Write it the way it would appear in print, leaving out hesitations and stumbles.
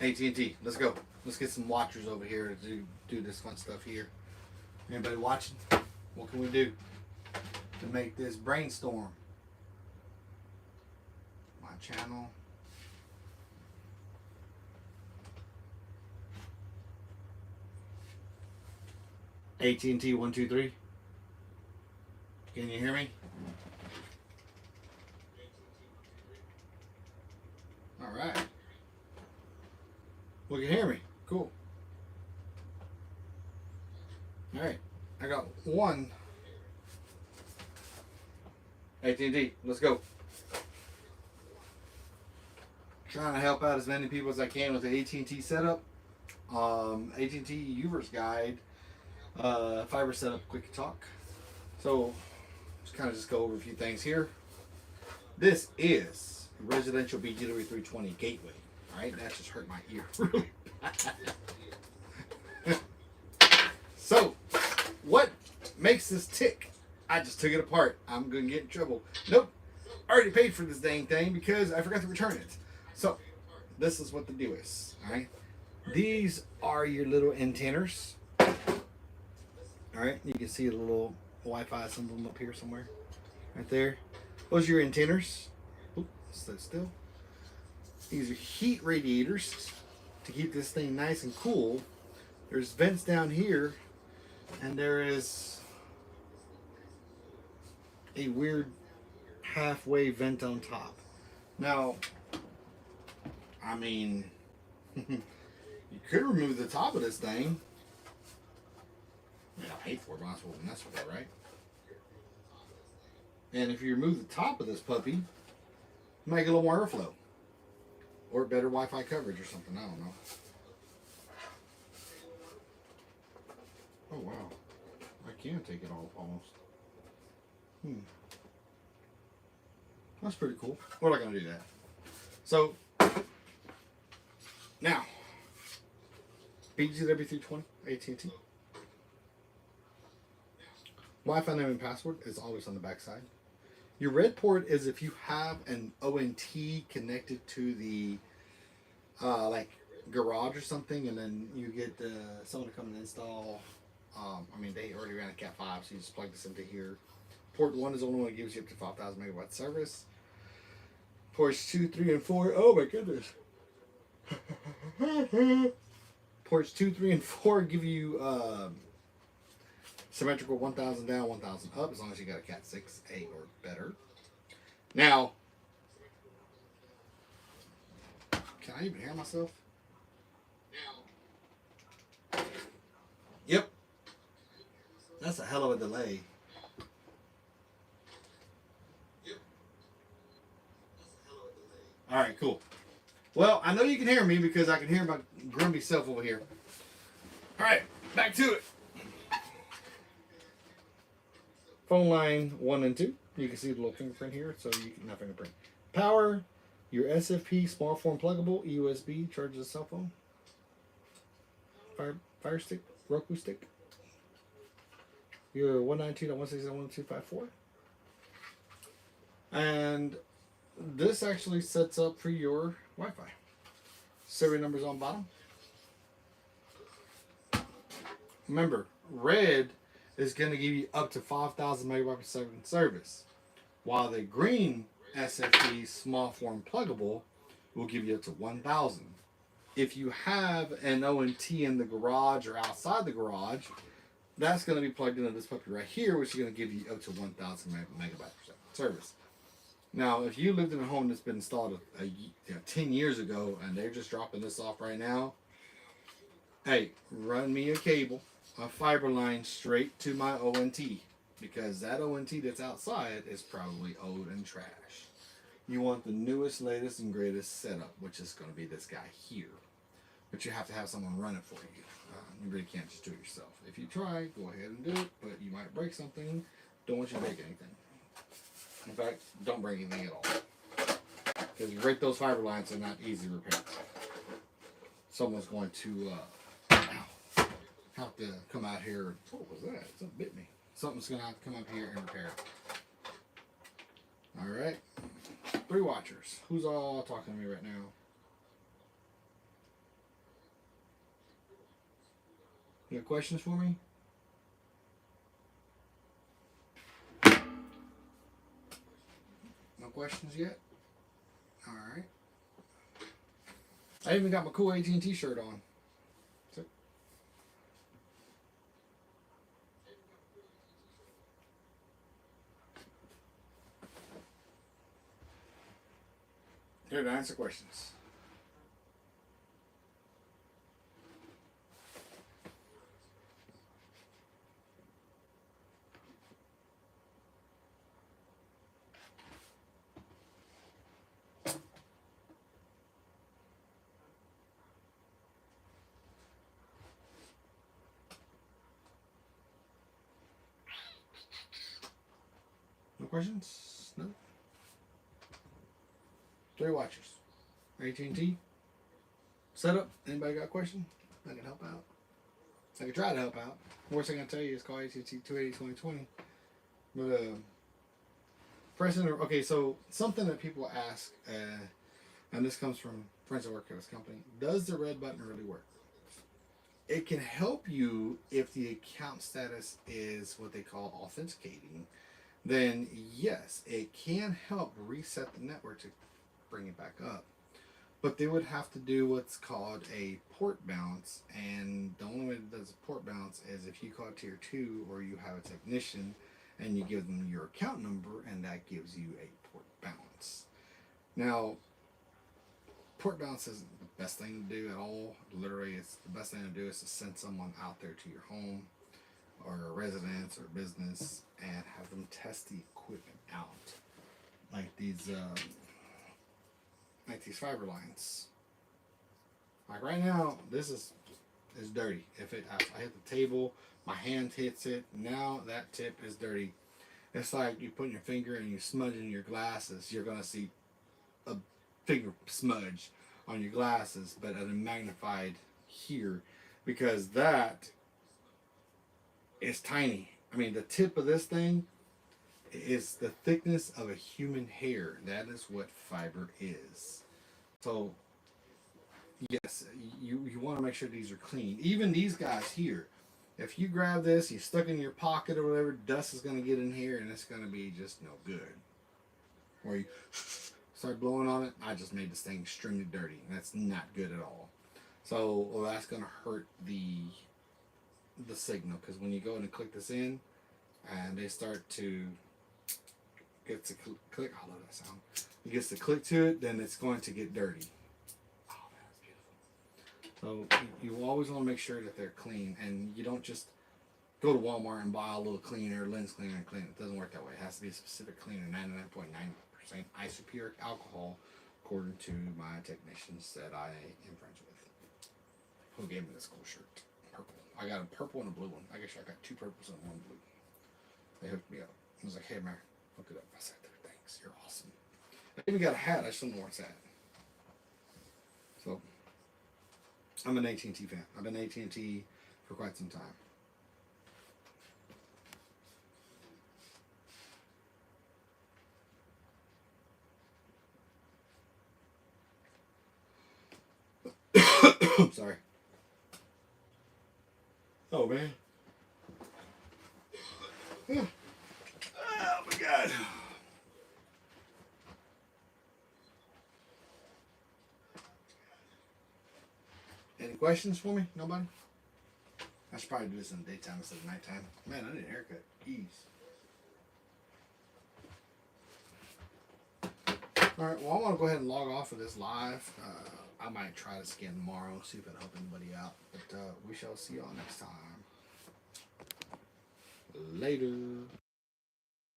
AT&T. Let's go. Let's get some watchers over here to do this fun stuff here. Anybody watching? What can we do to make this brainstorm? My channel. AT&T 123. Can you hear me? All right. Well, you can hear me. Cool. All right. I got one. AT&T, let's go. Trying to help out as many people as I can with the AT&T setup. AT&T Uverse guide. Fiber setup, quick talk. So, just kind of go over a few things here. This is residential BGW 320 gateway. All right, that just hurt my ear really bad. So, what makes this tick? I just took it apart. I'm gonna get in trouble. Nope, I already paid for this dang thing because I forgot to return it. So, this is what the deal is. All right, these are your little antennas. All right, you can see a little Wi-Fi symbol up here somewhere, right there. Those are your antennas. Oop, stay still. These are heat radiators to keep this thing nice and cool. There's vents down here, and there is a weird halfway vent on top. Now, I mean, you could remove the top of this thing. I mean, I paid for it, might as well mess with it, right? And if you remove the top of this puppy, you might get a little more airflow. Or better Wi-Fi coverage or something, I don't know. Oh, wow. I can take it off almost. That's pretty cool. We're not going to do that. So, now, BGW320, AT&T. Wi-Fi name and password is always on the back side. Your red port is if you have an ONT connected to the like garage or something, and then you get someone to come and install. I mean, they already ran a Cat 5, so you just plug this into here. Port 1 is the only one that gives you up to 5,000 megawatt service. Ports 2, 3, and 4. Oh my goodness. Ports 2, 3, and 4 give you symmetrical 1,000 down, 1,000 up, as long as you got a Cat 6A or better. Now, can I even hear myself? Yep. That's a hell of a delay. All right, cool. Well, I know you can hear me because I can hear my grumpy self over here. All right, back to it. Phone line 1 and 2. You can see the little fingerprint here, so you can not fingerprint. Power, your SFP small form pluggable USB charges a cell phone. Fire stick, Roku stick. Your 192.168.1.254. And this actually sets up for your Wi-Fi. Serial numbers on bottom. Remember, red is going to give you up to 5,000 megabytes per second service, while the green SFP small form pluggable will give you up to 1,000. If you have an ONT in the garage or outside the garage, that's going to be plugged into this puppy right here, which is going to give you up to 1,000 megabytes per second service. Now, if you lived in a home that's been installed 10 years ago and they're just dropping this off right now, hey, run me a cable, a fiber line straight to my ONT, because that ONT that's outside is probably old and trash. You want the newest, latest, and greatest setup, which is going to be this guy here. But you have to have someone run it for you. You really can't just do it yourself. If you try, go ahead and do it, but you might break something. Don't want you to break anything. In fact, don't break anything at all. Because you break those fiber lines, they're not easy to repair. Someone's going to have to come out here. What was that? Something bit me. Something's going to have to come up here and repair it. Alright. 3 watchers. Who's all talking to me right now? You got questions for me? No questions yet? Alright. I even got my cool AT&T shirt on. So, here to answer questions. No questions? No? 3 watchers. AT&T. Setup. Anybody got a question? I can help out. I can try to help out. Worst thing I can tell you is call AT&T 280-2020. But okay, so something that people ask, and this comes from friends that work at this company: does the red button really work? It can help you if the account status is what they call authenticating. Then yes, it can help reset the network to bring it back up. But they would have to do what's called a port bounce, and the only way it does a port bounce is if you call tier 2 or you have a technician and you give them your account number, and that gives you a port bounce. Now, port bounce isn't the best thing to do at all. Literally, it's the best thing to do is to send someone out there to your home or a residence or business and have them test the equipment out, like these fiber lines. Like right now, this is dirty. If I hit the table, my hand hits it. Now that tip is dirty. It's like you put your finger and you smudge in your glasses. You're gonna see a finger smudge on your glasses, but at a magnified here, because that is tiny. I mean, the tip of this thing is the thickness of a human hair. That is what fiber is. So yes, you want to make sure these are clean. Even these guys here, if you grab this, you stuck in your pocket or whatever, dust is going to get in here and it's going to be just no good. Or you start blowing on it, I just made this thing extremely dirty. And that's not good at all. So that's going to hurt the signal, because when you go and click this in and they start to get to click, I love that sound. It gets to click to it, then it's going to get dirty. Oh man, that's beautiful. So you always want to make sure that they're clean, and you don't just go to Walmart and buy a little cleaner, lens cleaner, and clean it. It doesn't work that way. It has to be a specific cleaner, 99.9% isopuric alcohol, according to my technicians that I am friends with, who gave me this cool shirt. Purple. I got a purple and a blue one. I guess I got 2 purples and 1 blue. They hooked me up. I was like, hey man, look it up. I said, thanks, you're awesome. I even got a hat. I just don't know where it's at. So, I'm an AT&T fan. I've been AT&T for quite some time. I'm sorry. Oh man. Oh my God. Any questions for me? Nobody? I should probably do this in the daytime instead of nighttime. Man, I need a haircut. Ease. Alright, well, I want to go ahead and log off of this live. I might try this again tomorrow, see if it'll help anybody out. But we shall see y'all next time. Later.